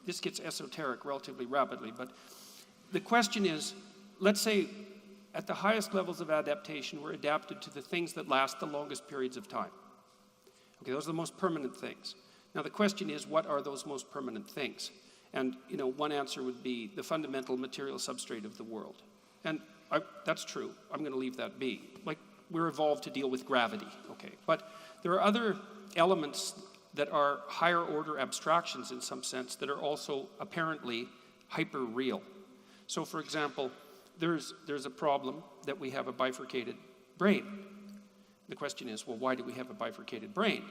this gets esoteric relatively rapidly, but the question is, let's say at the highest levels of adaptation, we're adapted to the things that last the longest periods of time. Okay, those are the most permanent things. Now the question is, what are those most permanent things? And one answer would be the fundamental material substrate of the world. And that's true. I'm going to leave that be. Like, we're evolved to deal with gravity, okay? But there are other elements that are higher order abstractions in some sense that are also apparently hyper real. So for example, there's a problem that we have a bifurcated brain. The question is, well, why do we have a bifurcated brain?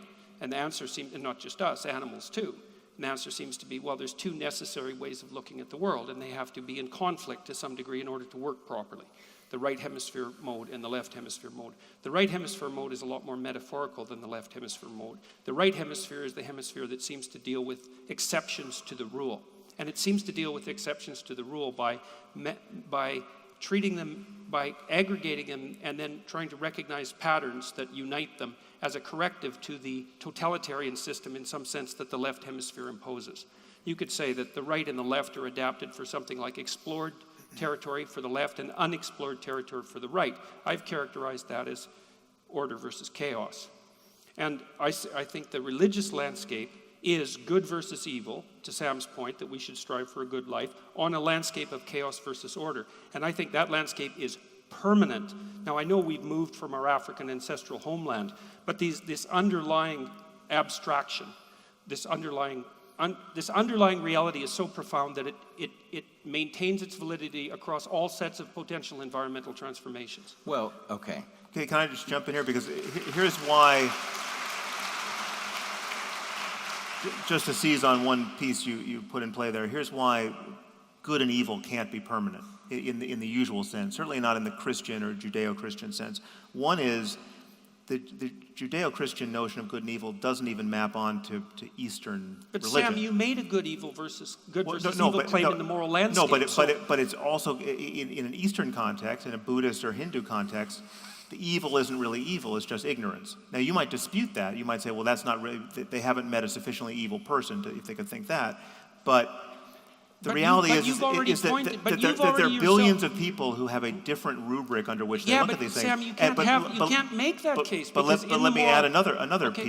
And the answer seems, and not just us, animals too. And the answer seems to be, well, there's two necessary ways of looking at the world, and they have to be in conflict to some degree in order to work properly. The right hemisphere mode and the left hemisphere mode. The right hemisphere mode is a lot more metaphorical than the left hemisphere mode. The right hemisphere is the hemisphere that seems to deal with exceptions to the rule. And it seems to deal with exceptions to the rule by treating them, by aggregating them, and then trying to recognize patterns that unite them as a corrective to the totalitarian system in some sense that the left hemisphere imposes. You could say that the right and the left are adapted for something like explored territory for the left and unexplored territory for the right. I've characterized that as order versus chaos. And I think the religious landscape is good versus evil, to Sam's point that we should strive for a good life, on a landscape of chaos versus order. And I think that landscape is permanent. Now, I know we've moved from our African ancestral homeland, but this underlying abstraction, this underlying reality is so profound that it maintains its validity across all sets of potential environmental transformations. Well, okay. Okay, can I just jump in here? Because here's why, just to seize on one piece you put in play there, here's why good and evil can't be permanent in the usual sense, certainly not in the Christian or Judeo-Christian sense. One is the Judeo-Christian notion of good and evil doesn't even map on to Eastern religion. But Sam, you made a good evil versus evil claim in the moral landscape. No, but it's also in an Eastern context, in a Buddhist or Hindu context, the evil isn't really evil, it's just ignorance. Now you might dispute that. You might say, well, that's not really, they haven't met a sufficiently evil person if they could think that. But the reality is that there are billions of people who have a different rubric under which they look at these things. Sam, you can't make that case. But let me add another piece.